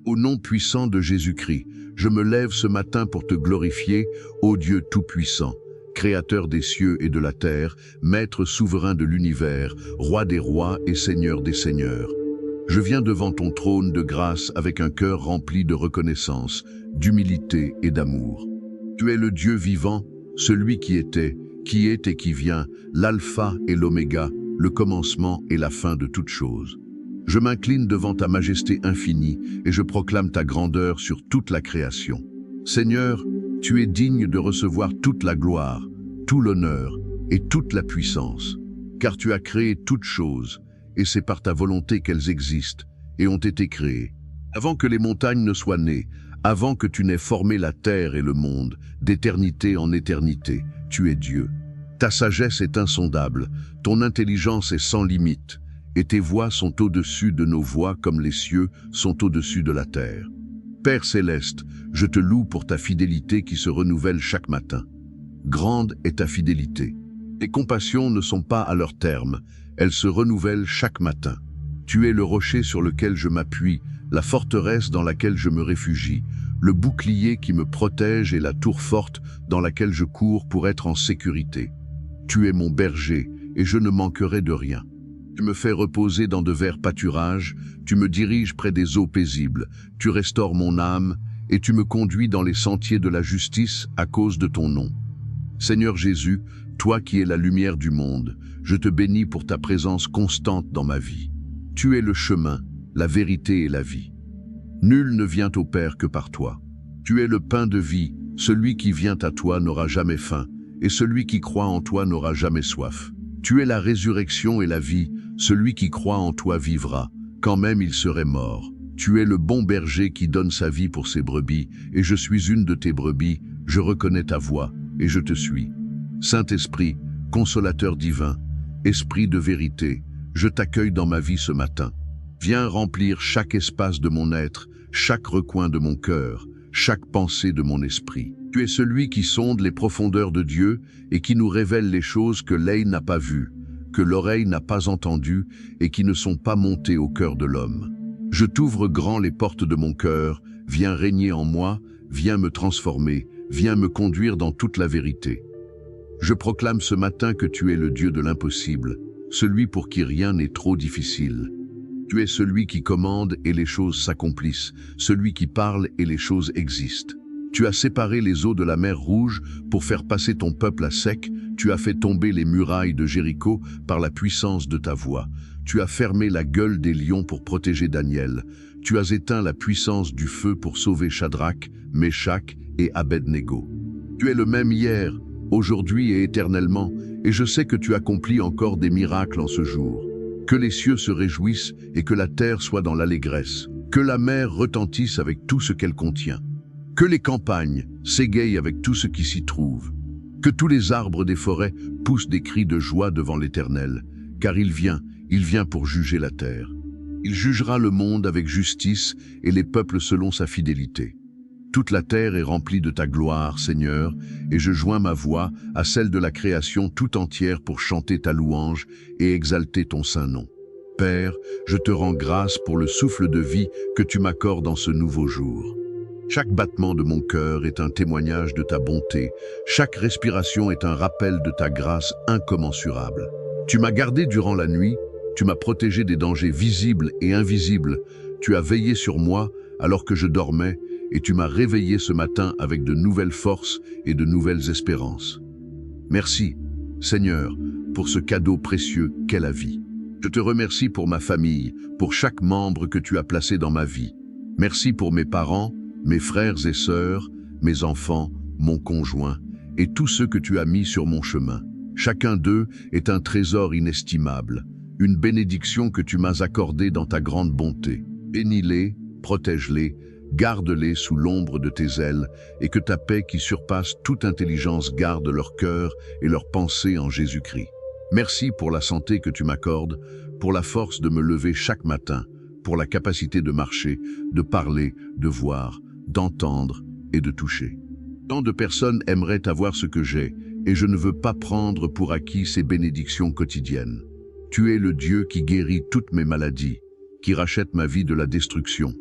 Au nom puissant de Jésus-Christ, je me lève ce matin pour te glorifier, ô Dieu Tout-Puissant, Créateur des cieux et de la terre, Maître souverain de l'univers, Roi des rois et Seigneur des seigneurs. Je viens devant ton trône de grâce avec un cœur rempli de reconnaissance, d'humilité et d'amour. Tu es le Dieu vivant, celui qui était, qui est et qui vient, l'alpha et l'oméga, le commencement et la fin de toutes choses. Je m'incline devant ta majesté infinie et je proclame ta grandeur sur toute la création. Seigneur, tu es digne de recevoir toute la gloire, tout l'honneur et toute la puissance, car tu as créé toutes choses, et c'est par ta volonté qu'elles existent et ont été créées. Avant que les montagnes ne soient nées, avant que tu n'aies formé la terre et le monde, d'éternité en éternité, tu es Dieu. Ta sagesse est insondable, ton intelligence est sans limite, et tes voies sont au-dessus de nos voies comme les cieux sont au-dessus de la terre. Père céleste, je te loue pour ta fidélité qui se renouvelle chaque matin. Grande est ta fidélité. Tes compassions ne sont pas à leur terme, elles se renouvellent chaque matin. Tu es le rocher sur lequel je m'appuie, la forteresse dans laquelle je me réfugie, le bouclier qui me protège et la tour forte dans laquelle je cours pour être en sécurité. Tu es mon berger et je ne manquerai de rien. Tu me fais reposer dans de verts pâturages, tu me diriges près des eaux paisibles, tu restaures mon âme et tu me conduis dans les sentiers de la justice à cause de ton nom. Seigneur Jésus, toi qui es la lumière du monde, je te bénis pour ta présence constante dans ma vie. Tu es le chemin, la vérité et la vie. Nul ne vient au Père que par toi. Tu es le pain de vie, celui qui vient à toi n'aura jamais faim, et celui qui croit en toi n'aura jamais soif. Tu es la résurrection et la vie, celui qui croit en toi vivra, quand même il serait mort. Tu es le bon berger qui donne sa vie pour ses brebis, et je suis une de tes brebis, je reconnais ta voix, et je te suis. Saint-Esprit, consolateur divin, Esprit de vérité, je t'accueille dans ma vie ce matin. Viens remplir chaque espace de mon être, chaque recoin de mon cœur, chaque pensée de mon esprit. Tu es celui qui sonde les profondeurs de Dieu et qui nous révèle les choses que l'œil n'a pas vues, que l'oreille n'a pas entendues et qui ne sont pas montées au cœur de l'homme. Je t'ouvre grand les portes de mon cœur, viens régner en moi, viens me transformer, viens me conduire dans toute la vérité. Je proclame ce matin que tu es le Dieu de l'impossible, celui pour qui rien n'est trop difficile. Tu es celui qui commande et les choses s'accomplissent, celui qui parle et les choses existent. Tu as séparé les eaux de la mer Rouge pour faire passer ton peuple à sec, tu as fait tomber les murailles de Jéricho par la puissance de ta voix. Tu as fermé la gueule des lions pour protéger Daniel. Tu as éteint la puissance du feu pour sauver Shadrach, Meshach et Abed-Nego. Tu es le même hier, aujourd'hui et éternellement, et je sais que tu accomplis encore des miracles en ce jour. Que les cieux se réjouissent et que la terre soit dans l'allégresse. Que la mer retentisse avec tout ce qu'elle contient. Que les campagnes s'égayent avec tout ce qui s'y trouve. Que tous les arbres des forêts poussent des cris de joie devant l'Éternel, car il vient pour juger la terre. Il jugera le monde avec justice et les peuples selon sa fidélité. Toute la terre est remplie de ta gloire, Seigneur, et je joins ma voix à celle de la création tout entière pour chanter ta louange et exalter ton saint nom. Père, je te rends grâce pour le souffle de vie que tu m'accordes en ce nouveau jour. Chaque battement de mon cœur est un témoignage de ta bonté, chaque respiration est un rappel de ta grâce incommensurable. Tu m'as gardé durant la nuit, tu m'as protégé des dangers visibles et invisibles, tu as veillé sur moi alors que je dormais, et tu m'as réveillé ce matin avec de nouvelles forces et de nouvelles espérances. Merci, Seigneur, pour ce cadeau précieux qu'est la vie. Je te remercie pour ma famille, pour chaque membre que tu as placé dans ma vie. Merci pour mes parents, mes frères et sœurs, mes enfants, mon conjoint, et tous ceux que tu as mis sur mon chemin. Chacun d'eux est un trésor inestimable, une bénédiction que tu m'as accordée dans ta grande bonté. Bénis-les, protège-les, garde-les sous l'ombre de tes ailes, et que ta paix qui surpasse toute intelligence garde leur cœur et leurs pensées en Jésus-Christ. Merci pour la santé que tu m'accordes, pour la force de me lever chaque matin, pour la capacité de marcher, de parler, de voir, d'entendre et de toucher. Tant de personnes aimeraient avoir ce que j'ai, et je ne veux pas prendre pour acquis ces bénédictions quotidiennes. Tu es le Dieu qui guérit toutes mes maladies, qui rachète ma vie de la destruction.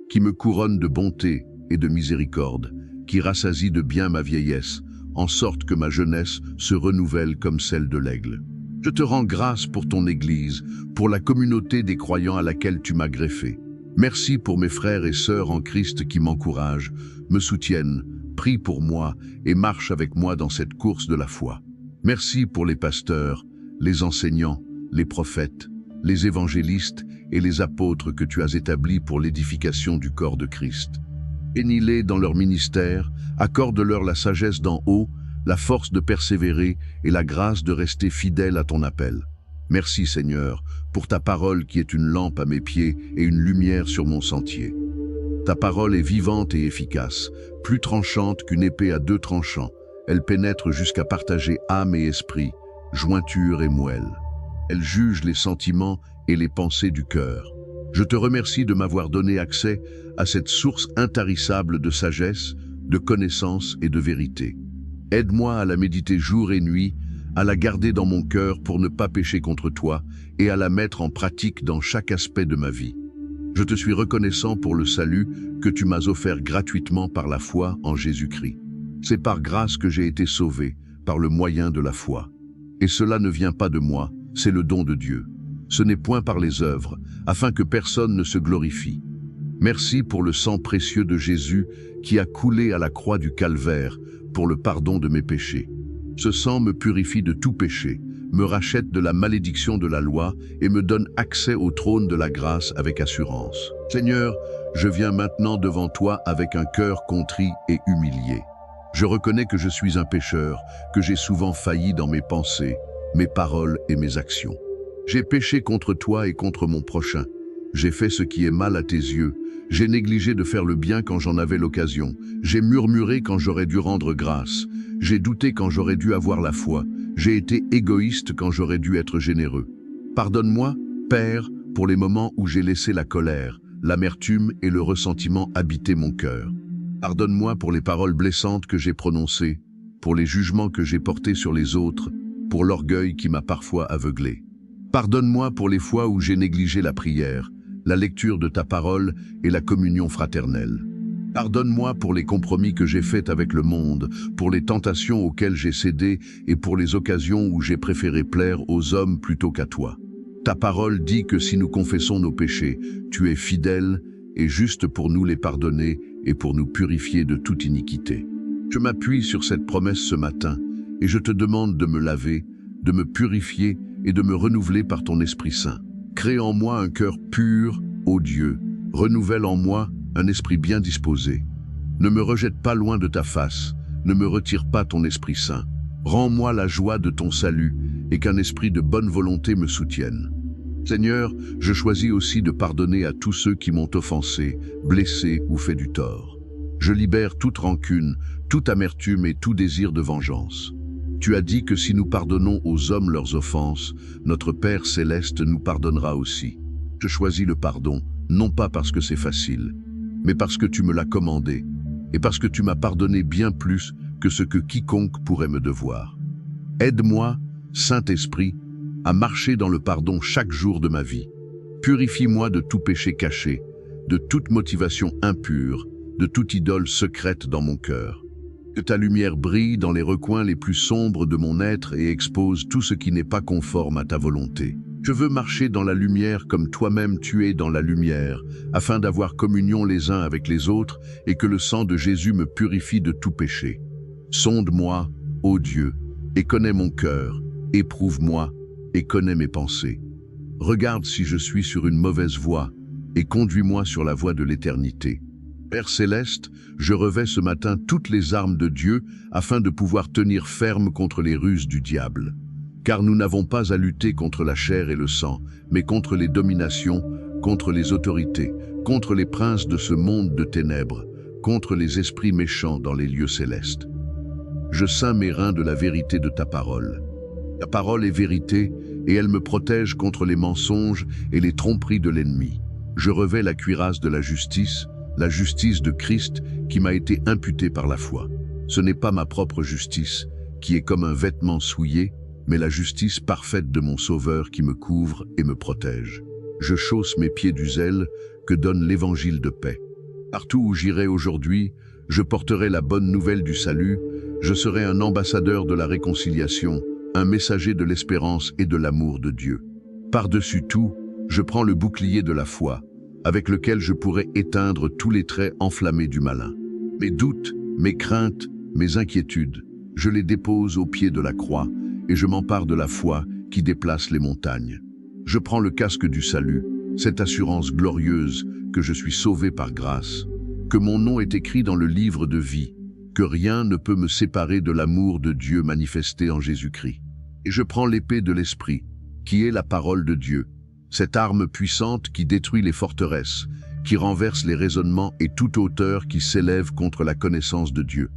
qui me couronne de bonté et de miséricorde, qui rassasie de bien ma vieillesse, en sorte que ma jeunesse se renouvelle comme celle de l'aigle. Je te rends grâce pour ton Église, pour la communauté des croyants à laquelle tu m'as greffé. Merci pour mes frères et sœurs en Christ qui m'encouragent, me soutiennent, prient pour moi et marchent avec moi dans cette course de la foi. Merci pour les pasteurs, les enseignants, les prophètes, les évangélistes et les apôtres que tu as établis pour l'édification du corps de Christ. Bénis-les dans leur ministère, accorde-leur la sagesse d'en haut, la force de persévérer et la grâce de rester fidèle à ton appel. Merci Seigneur, pour ta parole qui est une lampe à mes pieds et une lumière sur mon sentier. Ta parole est vivante et efficace, plus tranchante qu'une épée à 2 tranchants. Elle pénètre jusqu'à partager âme et esprit, jointure et moelle. Elle juge les sentiments et les pensées du cœur. Je te remercie de m'avoir donné accès à cette source intarissable de sagesse, de connaissance et de vérité. Aide-moi à la méditer jour et nuit, à la garder dans mon cœur pour ne pas pécher contre toi et à la mettre en pratique dans chaque aspect de ma vie. Je te suis reconnaissant pour le salut que tu m'as offert gratuitement par la foi en Jésus-Christ. C'est par grâce que j'ai été sauvé, par le moyen de la foi. Et cela ne vient pas de moi, c'est le don de Dieu. Ce n'est point par les œuvres, afin que personne ne se glorifie. Merci pour le sang précieux de Jésus qui a coulé à la croix du calvaire pour le pardon de mes péchés. Ce sang me purifie de tout péché, me rachète de la malédiction de la loi et me donne accès au trône de la grâce avec assurance. Seigneur, je viens maintenant devant toi avec un cœur contrit et humilié. Je reconnais que je suis un pécheur, que j'ai souvent failli dans mes pensées, mes paroles et mes actions. J'ai péché contre toi et contre mon prochain. J'ai fait ce qui est mal à tes yeux. J'ai négligé de faire le bien quand j'en avais l'occasion. J'ai murmuré quand j'aurais dû rendre grâce. J'ai douté quand j'aurais dû avoir la foi. J'ai été égoïste quand j'aurais dû être généreux. Pardonne-moi, Père, pour les moments où j'ai laissé la colère, l'amertume et le ressentiment habiter mon cœur. Pardonne-moi pour les paroles blessantes que j'ai prononcées, pour les jugements que j'ai portés sur les autres, pour l'orgueil qui m'a parfois aveuglé. Pardonne-moi pour les fois où j'ai négligé la prière, la lecture de ta parole et la communion fraternelle. Pardonne-moi pour les compromis que j'ai faits avec le monde, pour les tentations auxquelles j'ai cédé et pour les occasions où j'ai préféré plaire aux hommes plutôt qu'à toi. Ta parole dit que si nous confessons nos péchés, tu es fidèle et juste pour nous les pardonner et pour nous purifier de toute iniquité. Je m'appuie sur cette promesse ce matin et je te demande de me laver, de me purifier et de me renouveler par ton Esprit Saint. Crée en moi un cœur pur, ô Dieu, renouvelle en moi un esprit bien disposé. Ne me rejette pas loin de ta face, ne me retire pas ton Esprit Saint. Rends-moi la joie de ton salut et qu'un esprit de bonne volonté me soutienne. Seigneur, je choisis aussi de pardonner à tous ceux qui m'ont offensé, blessé ou fait du tort. Je libère toute rancune, toute amertume et tout désir de vengeance. Tu as dit que si nous pardonnons aux hommes leurs offenses, notre Père céleste nous pardonnera aussi. Je choisis le pardon, non pas parce que c'est facile, mais parce que tu me l'as commandé, et parce que tu m'as pardonné bien plus que ce que quiconque pourrait me devoir. Aide-moi, Saint-Esprit, à marcher dans le pardon chaque jour de ma vie. Purifie-moi de tout péché caché, de toute motivation impure, de toute idole secrète dans mon cœur. Que ta lumière brille dans les recoins les plus sombres de mon être et expose tout ce qui n'est pas conforme à ta volonté. Je veux marcher dans la lumière comme toi-même tu es dans la lumière, afin d'avoir communion les uns avec les autres et que le sang de Jésus me purifie de tout péché. Sonde-moi, ô Dieu, et connais mon cœur, éprouve-moi et connais mes pensées. Regarde si je suis sur une mauvaise voie et conduis-moi sur la voie de l'éternité. Père céleste, je revais ce matin toutes les armes de Dieu afin de pouvoir tenir ferme contre les ruses du diable. Car nous n'avons pas à lutter contre la chair et le sang, mais contre les dominations, contre les autorités, contre les princes de ce monde de ténèbres, contre les esprits méchants dans les lieux célestes. Je ceins mes reins de la vérité de ta parole. Ta parole est vérité et elle me protège contre les mensonges et les tromperies de l'ennemi. Je revais la cuirasse de la justice de Christ qui m'a été imputée par la foi. Ce n'est pas ma propre justice, qui est comme un vêtement souillé, mais la justice parfaite de mon Sauveur qui me couvre et me protège. Je chausse mes pieds du zèle que donne l'évangile de paix. Partout où j'irai aujourd'hui, je porterai la bonne nouvelle du salut, je serai un ambassadeur de la réconciliation, un messager de l'espérance et de l'amour de Dieu. Par-dessus tout, je prends le bouclier de la foi, avec lequel je pourrai éteindre tous les traits enflammés du malin. Mes doutes, mes craintes, mes inquiétudes, je les dépose au pied de la croix et je m'empare de la foi qui déplace les montagnes. Je prends le casque du salut, cette assurance glorieuse que je suis sauvé par grâce, que mon nom est écrit dans le livre de vie, que rien ne peut me séparer de l'amour de Dieu manifesté en Jésus-Christ. Et je prends l'épée de l'Esprit, qui est la parole de Dieu, cette arme puissante qui détruit les forteresses, qui renverse les raisonnements et toute hauteur qui s'élève contre la connaissance de Dieu.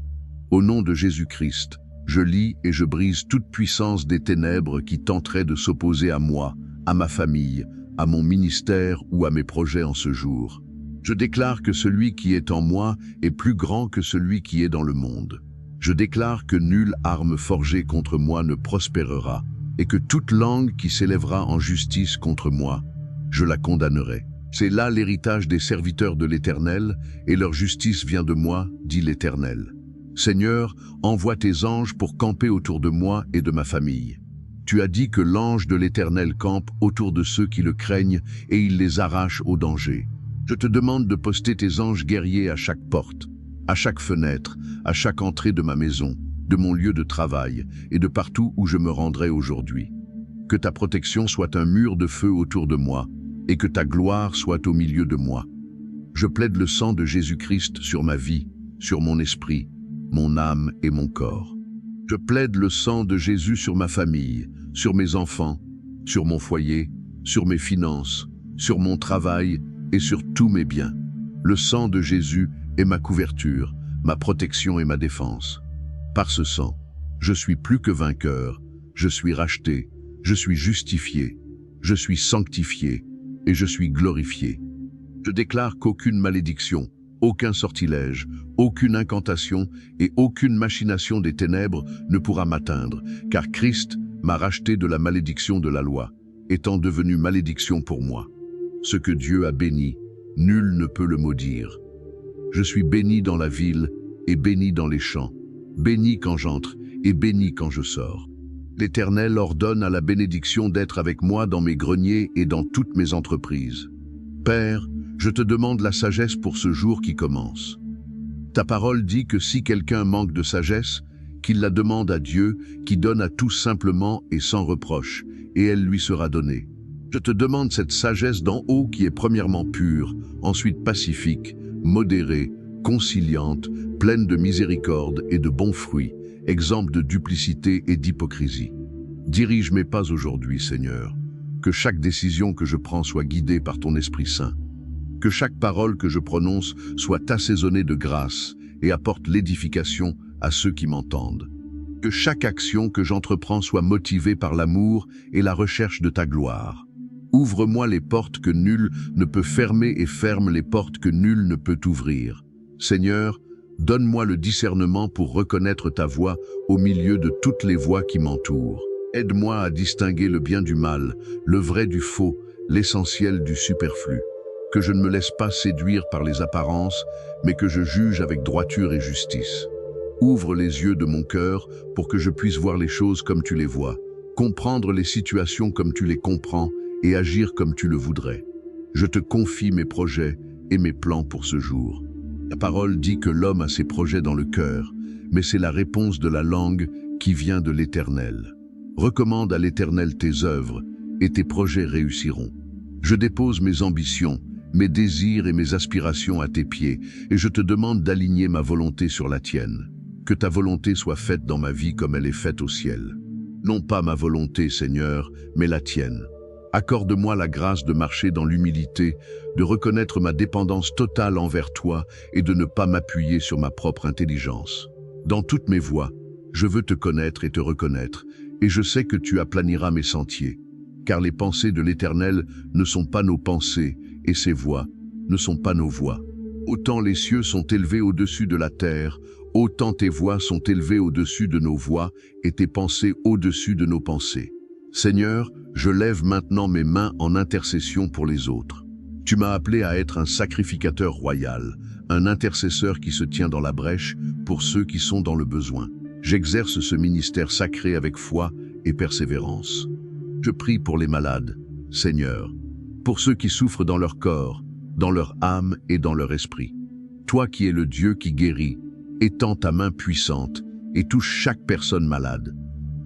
Au nom de Jésus-Christ, je lis et je brise toute puissance des ténèbres qui tenterait de s'opposer à moi, à ma famille, à mon ministère ou à mes projets en ce jour. Je déclare que celui qui est en moi est plus grand que celui qui est dans le monde. Je déclare que nulle arme forgée contre moi ne prospérera, et que toute langue qui s'élèvera en justice contre moi, je la condamnerai. C'est là l'héritage des serviteurs de l'Éternel, et leur justice vient de moi, dit l'Éternel. Seigneur, envoie tes anges pour camper autour de moi et de ma famille. Tu as dit que l'ange de l'Éternel campe autour de ceux qui le craignent et il les arrache au danger. Je te demande de poster tes anges guerriers à chaque porte, à chaque fenêtre, à chaque entrée de ma maison, de mon lieu de travail et de partout où je me rendrai aujourd'hui. Que ta protection soit un mur de feu autour de moi et que ta gloire soit au milieu de moi. Je plaide le sang de Jésus-Christ sur ma vie, sur mon esprit, mon âme et mon corps. Je plaide le sang de Jésus sur ma famille, sur mes enfants, sur mon foyer, sur mes finances, sur mon travail et sur tous mes biens. Le sang de Jésus est ma couverture, ma protection et ma défense. Par ce sang, je suis plus que vainqueur, je suis racheté, je suis justifié, je suis sanctifié et je suis glorifié. Je déclare qu'aucune malédiction, aucun sortilège, aucune incantation et aucune machination des ténèbres ne pourra m'atteindre, car Christ m'a racheté de la malédiction de la loi, étant devenu malédiction pour moi. Ce que Dieu a béni, nul ne peut le maudire. Je suis béni dans la ville et béni dans les champs, béni quand j'entre et béni quand je sors. L'Éternel ordonne à la bénédiction d'être avec moi dans mes greniers et dans toutes mes entreprises. Père, je te demande la sagesse pour ce jour qui commence. Ta parole dit que si quelqu'un manque de sagesse, qu'il la demande à Dieu, qui donne à tous simplement et sans reproche, et elle lui sera donnée. Je te demande cette sagesse d'en haut qui est premièrement pure, ensuite pacifique, modérée, conciliante, pleine de miséricorde et de bons fruits, exempte de duplicité et d'hypocrisie. Dirige mes pas aujourd'hui, Seigneur. Que chaque décision que je prends soit guidée par ton Esprit Saint. Que chaque parole que je prononce soit assaisonnée de grâce et apporte l'édification à ceux qui m'entendent. Que chaque action que j'entreprends soit motivée par l'amour et la recherche de ta gloire. Ouvre-moi les portes que nul ne peut fermer et ferme les portes que nul ne peut ouvrir. Seigneur, donne-moi le discernement pour reconnaître ta voix au milieu de toutes les voix qui m'entourent. Aide-moi à distinguer le bien du mal, le vrai du faux, l'essentiel du superflu. Que je ne me laisse pas séduire par les apparences, mais que je juge avec droiture et justice. Ouvre les yeux de mon cœur pour que je puisse voir les choses comme tu les vois, comprendre les situations comme tu les comprends et agir comme tu le voudrais. Je te confie mes projets et mes plans pour ce jour. La parole dit que l'homme a ses projets dans le cœur, mais c'est la réponse de la langue qui vient de l'Éternel. Recommande à l'Éternel tes œuvres et tes projets réussiront. Je dépose mes ambitions, mes désirs et mes aspirations à tes pieds, et je te demande d'aligner ma volonté sur la tienne. Que ta volonté soit faite dans ma vie comme elle est faite au ciel. Non pas ma volonté, Seigneur, mais la tienne. Accorde-moi la grâce de marcher dans l'humilité, de reconnaître ma dépendance totale envers toi et de ne pas m'appuyer sur ma propre intelligence. Dans toutes mes voies, je veux te connaître et te reconnaître, et je sais que tu aplaniras mes sentiers. Car les pensées de l'Éternel ne sont pas nos pensées, et ses voies ne sont pas nos voies. Autant les cieux sont élevés au-dessus de la terre, autant tes voies sont élevées au-dessus de nos voies, et tes pensées au-dessus de nos pensées. Seigneur, je lève maintenant mes mains en intercession pour les autres. Tu m'as appelé à être un sacrificateur royal, un intercesseur qui se tient dans la brèche pour ceux qui sont dans le besoin. J'exerce ce ministère sacré avec foi et persévérance. Je prie pour les malades, Seigneur, pour ceux qui souffrent dans leur corps, dans leur âme et dans leur esprit. Toi qui es le Dieu qui guérit, étends ta main puissante et touche chaque personne malade.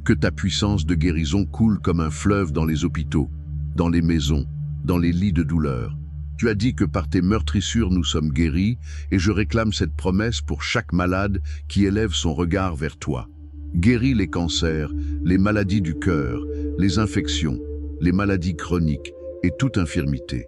Que ta puissance de guérison coule comme un fleuve dans les hôpitaux, dans les maisons, dans les lits de douleur. Tu as dit que par tes meurtrissures nous sommes guéris, et je réclame cette promesse pour chaque malade qui élève son regard vers toi. Guéris les cancers, les maladies du cœur, les infections, les maladies chroniques et toute infirmité.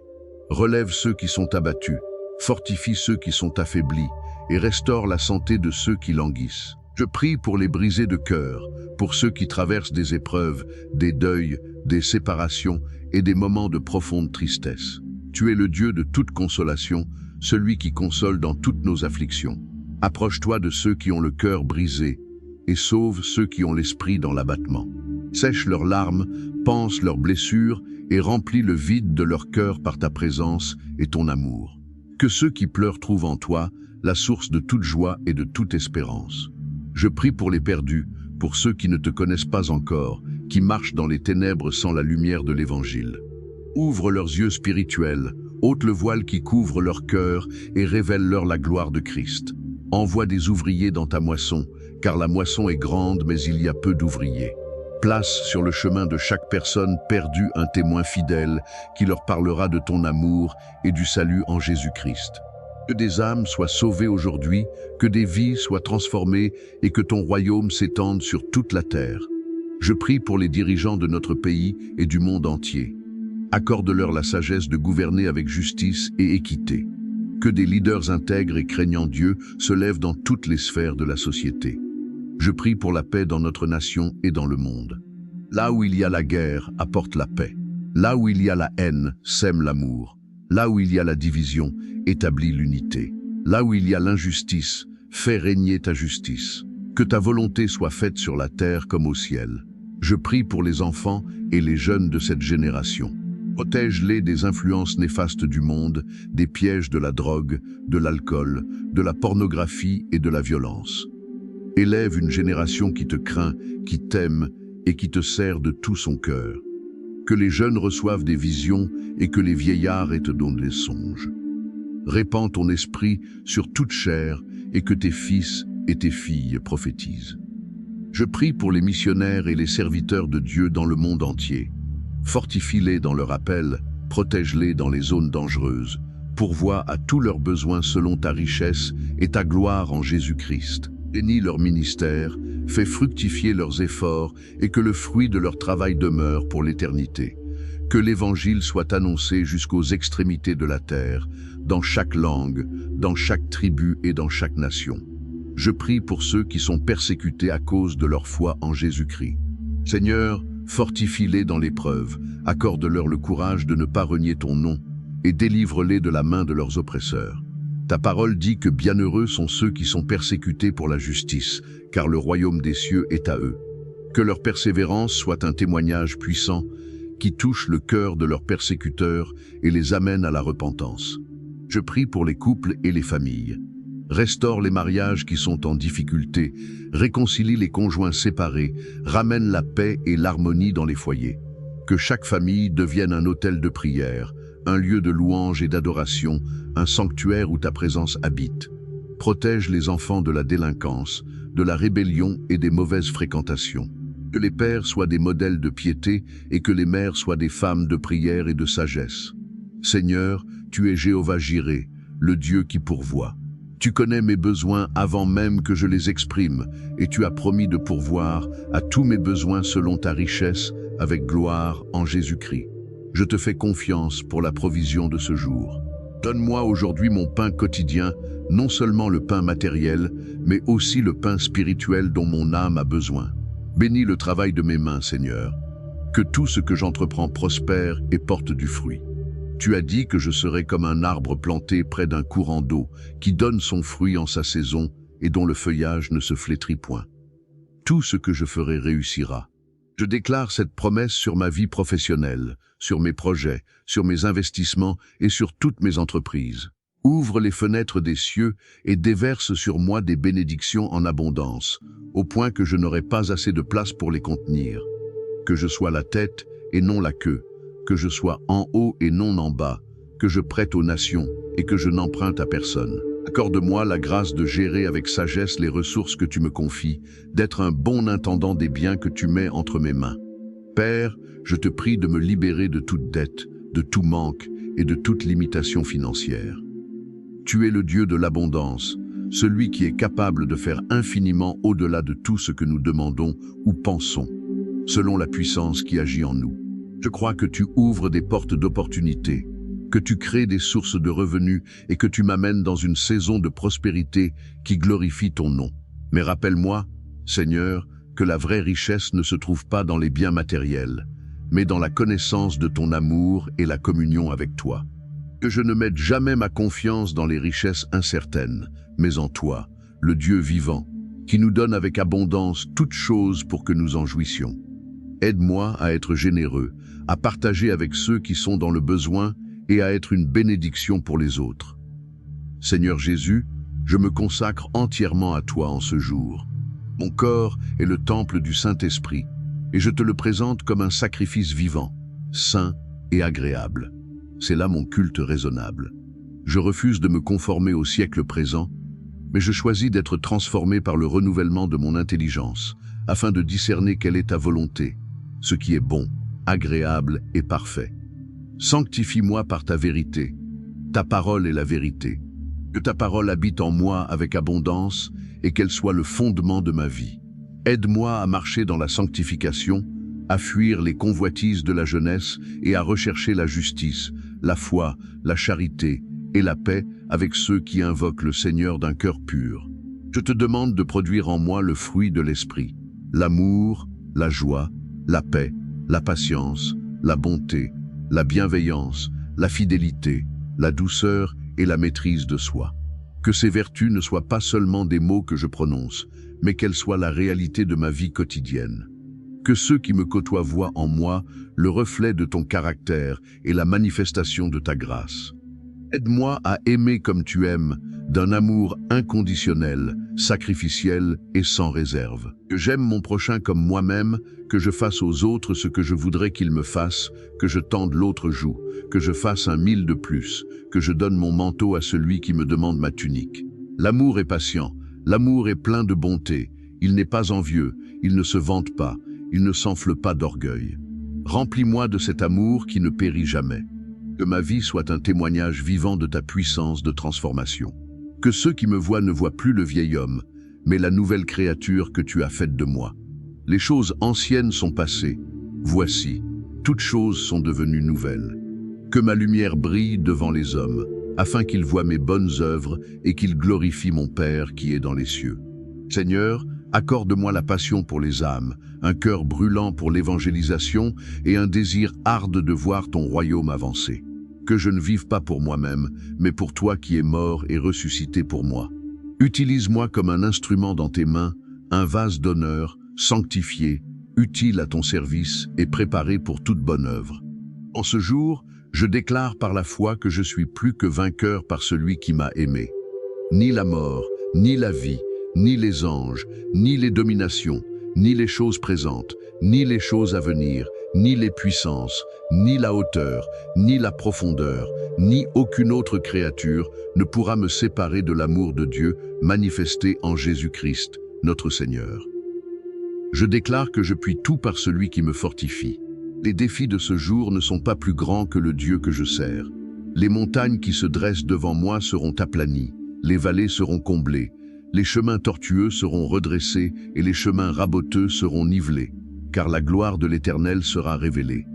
Relève ceux qui sont abattus, fortifie ceux qui sont affaiblis et restaure la santé de ceux qui languissent. Je prie pour les brisés de cœur, pour ceux qui traversent des épreuves, des deuils, des séparations et des moments de profonde tristesse. Tu es le Dieu de toute consolation, celui qui console dans toutes nos afflictions. Approche-toi de ceux qui ont le cœur brisé et sauve ceux qui ont l'esprit dans l'abattement. Sèche leurs larmes, panse leurs blessures et remplis le vide de leur cœur par ta présence et ton amour. Que ceux qui pleurent trouvent en toi la source de toute joie et de toute espérance. Je prie pour les perdus, pour ceux qui ne te connaissent pas encore, qui marchent dans les ténèbres sans la lumière de l'Évangile. Ouvre leurs yeux spirituels, ôte le voile qui couvre leur cœur et révèle-leur la gloire de Christ. Envoie des ouvriers dans ta moisson, car la moisson est grande, mais il y a peu d'ouvriers. Place sur le chemin de chaque personne perdue un témoin fidèle qui leur parlera de ton amour et du salut en Jésus-Christ. Que des âmes soient sauvées aujourd'hui, que des vies soient transformées et que ton royaume s'étende sur toute la terre. Je prie pour les dirigeants de notre pays et du monde entier. Accorde-leur la sagesse de gouverner avec justice et équité. Que des leaders intègres et craignant Dieu se lèvent dans toutes les sphères de la société. Je prie pour la paix dans notre nation et dans le monde. Là où il y a la guerre, apporte la paix. Là où il y a la haine, sème l'amour. Là où il y a la division, établis l'unité. Là où il y a l'injustice, fais régner ta justice. Que ta volonté soit faite sur la terre comme au ciel. Je prie pour les enfants et les jeunes de cette génération. Protège-les des influences néfastes du monde, des pièges de la drogue, de l'alcool, de la pornographie et de la violence. Élève une génération qui te craint, qui t'aime et qui te sert de tout son cœur. Que les jeunes reçoivent des visions et que les vieillards te donnent des songes. Répands ton esprit sur toute chair et que tes fils et tes filles prophétisent. Je prie pour les missionnaires et les serviteurs de Dieu dans le monde entier. Fortifie-les dans leur appel, protège-les dans les zones dangereuses, pourvois à tous leurs besoins selon ta richesse et ta gloire en Jésus-Christ. Bénis leur ministère, fais fructifier leurs efforts et que le fruit de leur travail demeure pour l'éternité. Que l'Évangile soit annoncé jusqu'aux extrémités de la terre, dans chaque langue, dans chaque tribu et dans chaque nation. Je prie pour ceux qui sont persécutés à cause de leur foi en Jésus-Christ. Seigneur, fortifie-les dans l'épreuve, accorde-leur le courage de ne pas renier ton nom et délivre-les de la main de leurs oppresseurs. Ta parole dit que bienheureux sont ceux qui sont persécutés pour la justice, car le royaume des cieux est à eux. Que leur persévérance soit un témoignage puissant qui touche le cœur de leurs persécuteurs et les amène à la repentance. Je prie pour les couples et les familles. Restaure les mariages qui sont en difficulté, réconcilie les conjoints séparés, ramène la paix et l'harmonie dans les foyers. Que chaque famille devienne un autel de prière, un lieu de louange et d'adoration, un sanctuaire où ta présence habite. Protège les enfants de la délinquance, de la rébellion et des mauvaises fréquentations. Que les pères soient des modèles de piété et que les mères soient des femmes de prière et de sagesse. Seigneur, tu es Jéhovah Jireh, le Dieu qui pourvoit. Tu connais mes besoins avant même que je les exprime, et tu as promis de pourvoir à tous mes besoins selon ta richesse, avec gloire en Jésus-Christ. Je te fais confiance pour la provision de ce jour. Donne-moi aujourd'hui mon pain quotidien, non seulement le pain matériel, mais aussi le pain spirituel dont mon âme a besoin. Bénis le travail de mes mains, Seigneur. Que tout ce que j'entreprends prospère et porte du fruit. Tu as dit que je serai comme un arbre planté près d'un courant d'eau, qui donne son fruit en sa saison et dont le feuillage ne se flétrit point. Tout ce que je ferai réussira. Je déclare cette promesse sur ma vie professionnelle, sur mes projets, sur mes investissements et sur toutes mes entreprises. Ouvre les fenêtres des cieux et déverse sur moi des bénédictions en abondance, au point que je n'aurai pas assez de place pour les contenir. Que je sois la tête et non la queue, que je sois en haut et non en bas, que je prête aux nations et que je n'emprunte à personne. Accorde-moi la grâce de gérer avec sagesse les ressources que tu me confies, d'être un bon intendant des biens que tu mets entre mes mains. Père, je te prie de me libérer de toute dette, de tout manque et de toute limitation financière. Tu es le Dieu de l'abondance, celui qui est capable de faire infiniment au-delà de tout ce que nous demandons ou pensons, selon la puissance qui agit en nous. Je crois que tu ouvres des portes d'opportunité, que tu crées des sources de revenus et que tu m'amènes dans une saison de prospérité qui glorifie ton nom. Mais rappelle-moi, Seigneur, que la vraie richesse ne se trouve pas dans les biens matériels, mais dans la connaissance de ton amour et la communion avec toi. Que je ne mette jamais ma confiance dans les richesses incertaines, mais en toi, le Dieu vivant, qui nous donne avec abondance toutes choses pour que nous en jouissions. Aide-moi à être généreux, à partager avec ceux qui sont dans le besoin et à être une bénédiction pour les autres. Seigneur Jésus, je me consacre entièrement à toi en ce jour. Mon corps est le temple du Saint-Esprit, et je te le présente comme un sacrifice vivant, saint et agréable. C'est là mon culte raisonnable. Je refuse de me conformer au siècle présent, mais je choisis d'être transformé par le renouvellement de mon intelligence, afin de discerner quelle est ta volonté, ce qui est bon, agréable et parfait. Sanctifie-moi par ta vérité. Ta parole est la vérité. Que ta parole habite en moi avec abondance et qu'elle soit le fondement de ma vie. Aide-moi à marcher dans la sanctification, à fuir les convoitises de la jeunesse et à rechercher la justice, la foi, la charité et la paix avec ceux qui invoquent le Seigneur d'un cœur pur. Je te demande de produire en moi le fruit de l'esprit, l'amour, la joie, la paix, la patience, la bonté, la bienveillance, la fidélité, la douceur et la maîtrise de soi. Que ces vertus ne soient pas seulement des mots que je prononce, mais qu'elles soient la réalité de ma vie quotidienne. Que ceux qui me côtoient voient en moi le reflet de ton caractère et la manifestation de ta grâce. Aide-moi à aimer comme tu aimes, d'un amour inconditionnel, sacrificiel et sans réserve. Que j'aime mon prochain comme moi-même, que je fasse aux autres ce que je voudrais qu'ils me fassent, que je tende l'autre joue, que je fasse 1 000 de plus, que je donne mon manteau à celui qui me demande ma tunique. L'amour est patient, l'amour est plein de bonté, il n'est pas envieux, il ne se vante pas, il ne s'enfle pas d'orgueil. Remplis-moi de cet amour qui ne périt jamais. Que ma vie soit un témoignage vivant de ta puissance de transformation. Que ceux qui me voient ne voient plus le vieil homme, mais la nouvelle créature que tu as faite de moi. Les choses anciennes sont passées. Voici, toutes choses sont devenues nouvelles. Que ma lumière brille devant les hommes, afin qu'ils voient mes bonnes œuvres et qu'ils glorifient mon Père qui est dans les cieux. Seigneur, accorde-moi la passion pour les âmes, un cœur brûlant pour l'évangélisation et un désir arde de voir ton royaume avancer. Que je ne vive pas pour moi-même, mais pour toi qui es mort et ressuscité pour moi. Utilise-moi comme un instrument dans tes mains, un vase d'honneur, sanctifié, utile à ton service et préparé pour toute bonne œuvre. En ce jour, je déclare par la foi que je suis plus que vainqueur par celui qui m'a aimé. Ni la mort, ni la vie, ni les anges, ni les dominations, ni les choses présentes, ni les choses à venir, ni les puissances, ni la hauteur, ni la profondeur, ni aucune autre créature ne pourra me séparer de l'amour de Dieu manifesté en Jésus-Christ, notre Seigneur. Je déclare que je puis tout par celui qui me fortifie. Les défis de ce jour ne sont pas plus grands que le Dieu que je sers. Les montagnes qui se dressent devant moi seront aplanies, les vallées seront comblées, les chemins tortueux seront redressés et les chemins raboteux seront nivelés, car la gloire de l'Éternel sera révélée.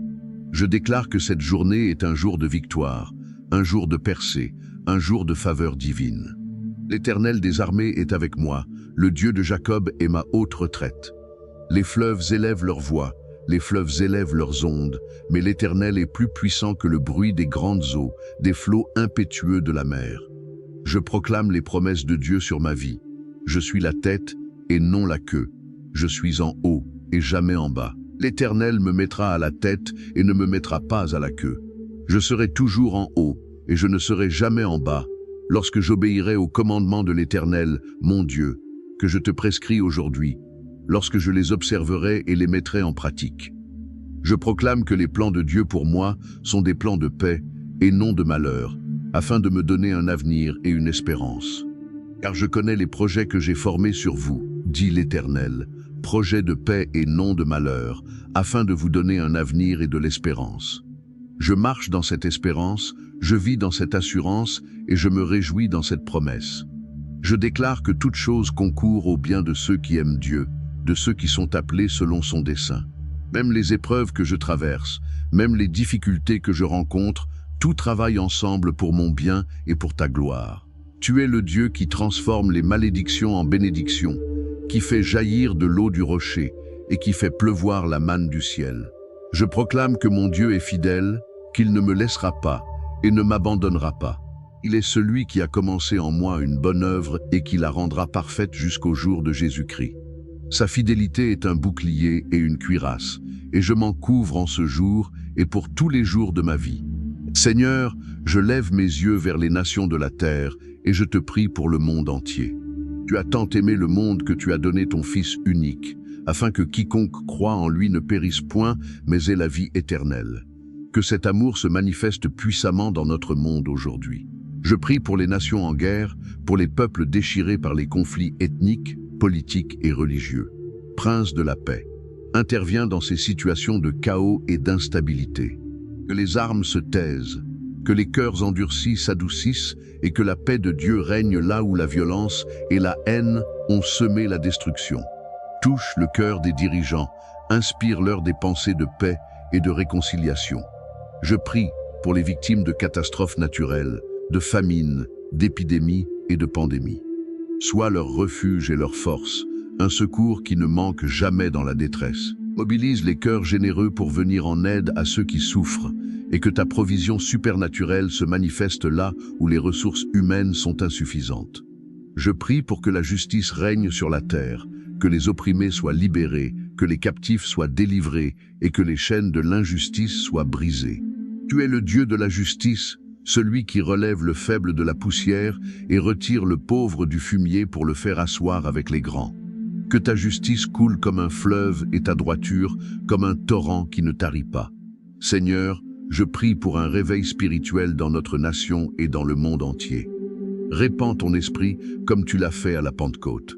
Je déclare que cette journée est un jour de victoire, un jour de percée, un jour de faveur divine. L'Éternel des armées est avec moi, le Dieu de Jacob est ma haute retraite. Les fleuves élèvent leur voix, les fleuves élèvent leurs ondes, mais l'Éternel est plus puissant que le bruit des grandes eaux, des flots impétueux de la mer. Je proclame les promesses de Dieu sur ma vie. Je suis la tête et non la queue. Je suis en haut et jamais en bas. L'Éternel me mettra à la tête et ne me mettra pas à la queue. Je serai toujours en haut et je ne serai jamais en bas, lorsque j'obéirai au commandement de l'Éternel, mon Dieu, que je te prescris aujourd'hui, lorsque je les observerai et les mettrai en pratique. Je proclame que les plans de Dieu pour moi sont des plans de paix et non de malheur, afin de me donner un avenir et une espérance. Car je connais les projets que j'ai formés sur vous, dit l'Éternel, projets de paix et non de malheur, afin de vous donner un avenir et de l'espérance. Je marche dans cette espérance, je vis dans cette assurance et je me réjouis dans cette promesse. Je déclare que toute chose concourt au bien de ceux qui aiment Dieu, de ceux qui sont appelés selon son dessein. Même les épreuves que je traverse, même les difficultés que je rencontre, tout travaille ensemble pour mon bien et pour ta gloire. Tu es le Dieu qui transforme les malédictions en bénédictions, qui fait jaillir de l'eau du rocher et qui fait pleuvoir la manne du ciel. Je proclame que mon Dieu est fidèle, qu'il ne me laissera pas et ne m'abandonnera pas. Il est celui qui a commencé en moi une bonne œuvre et qui la rendra parfaite jusqu'au jour de Jésus-Christ. Sa fidélité est un bouclier et une cuirasse, et je m'en couvre en ce jour et pour tous les jours de ma vie. Seigneur, je lève mes yeux vers les nations de la terre et je te prie pour le monde entier. Tu as tant aimé le monde que tu as donné ton Fils unique, afin que quiconque croit en lui ne périsse point, mais ait la vie éternelle. Que cet amour se manifeste puissamment dans notre monde aujourd'hui. Je prie pour les nations en guerre, pour les peuples déchirés par les conflits ethniques, politiques et religieux. Prince de la paix, interviens dans ces situations de chaos et d'instabilité. Que les armes se taisent, que les cœurs endurcis s'adoucissent et que la paix de Dieu règne là où la violence et la haine ont semé la destruction. Touche le cœur des dirigeants, inspire-leur des pensées de paix et de réconciliation. Je prie pour les victimes de catastrophes naturelles, de famines, d'épidémies et de pandémies. Sois leur refuge et leur force, un secours qui ne manque jamais dans la détresse. Mobilise les cœurs généreux pour venir en aide à ceux qui souffrent, et que ta provision supernaturelle se manifeste là où les ressources humaines sont insuffisantes. Je prie pour que la justice règne sur la terre, que les opprimés soient libérés, que les captifs soient délivrés et que les chaînes de l'injustice soient brisées. Tu es le Dieu de la justice, celui qui relève le faible de la poussière et retire le pauvre du fumier pour le faire asseoir avec les grands. Que ta justice coule comme un fleuve et ta droiture comme un torrent qui ne tarit pas. Seigneur, je prie pour un réveil spirituel dans notre nation et dans le monde entier. Répands ton esprit comme tu l'as fait à la Pentecôte.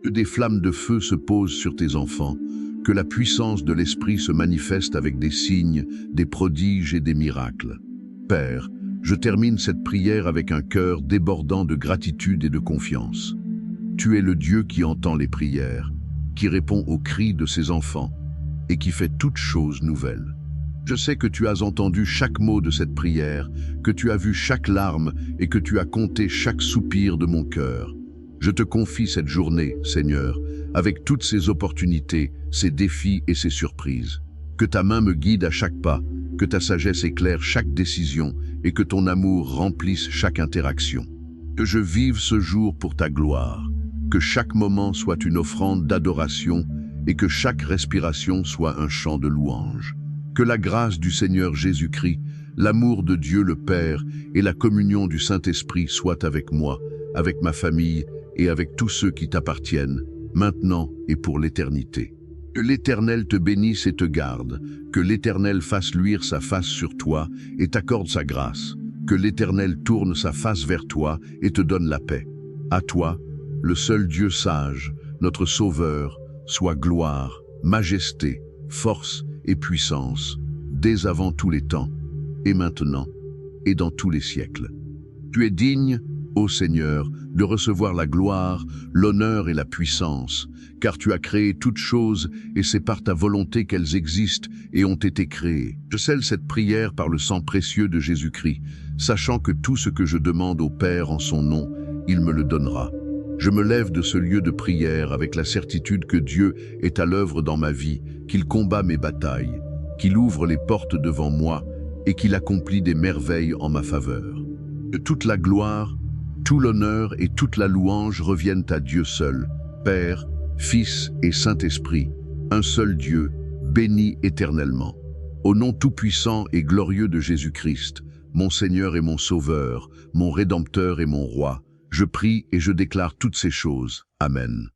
Que des flammes de feu se posent sur tes enfants, que la puissance de l'Esprit se manifeste avec des signes, des prodiges et des miracles. Père, je termine cette prière avec un cœur débordant de gratitude et de confiance. Tu es le Dieu qui entend les prières, qui répond aux cris de ses enfants et qui fait toutes choses nouvelles. Je sais que tu as entendu chaque mot de cette prière, que tu as vu chaque larme et que tu as compté chaque soupir de mon cœur. Je te confie cette journée, Seigneur, avec toutes ses opportunités, ses défis et ses surprises. Que ta main me guide à chaque pas, que ta sagesse éclaire chaque décision et que ton amour remplisse chaque interaction. Que je vive ce jour pour ta gloire, que chaque moment soit une offrande d'adoration et que chaque respiration soit un chant de louange. Que la grâce du Seigneur Jésus-Christ, l'amour de Dieu le Père et la communion du Saint-Esprit soient avec moi, avec ma famille et avec tous ceux qui t'appartiennent, maintenant et pour l'éternité. Que l'Éternel te bénisse et te garde, que l'Éternel fasse luire sa face sur toi et t'accorde sa grâce, que l'Éternel tourne sa face vers toi et te donne la paix. À toi, le seul Dieu sage, notre Sauveur, soit gloire, majesté, force et puissance, dès avant tous les temps, et maintenant, et dans tous les siècles. Tu es digne, ô Seigneur, de recevoir la gloire, l'honneur et la puissance, car tu as créé toutes choses et c'est par ta volonté qu'elles existent et ont été créées. Je scelle cette prière par le sang précieux de Jésus-Christ, sachant que tout ce que je demande au Père en son nom, il me le donnera. Je me lève de ce lieu de prière avec la certitude que Dieu est à l'œuvre dans ma vie, qu'il combat mes batailles, qu'il ouvre les portes devant moi et qu'il accomplit des merveilles en ma faveur. Que toute la gloire, tout l'honneur et toute la louange reviennent à Dieu seul, Père, Fils et Saint-Esprit, un seul Dieu, béni éternellement. Au nom tout-puissant et glorieux de Jésus-Christ, mon Seigneur et mon Sauveur, mon Rédempteur et mon Roi. Je prie et je déclare toutes ces choses. Amen.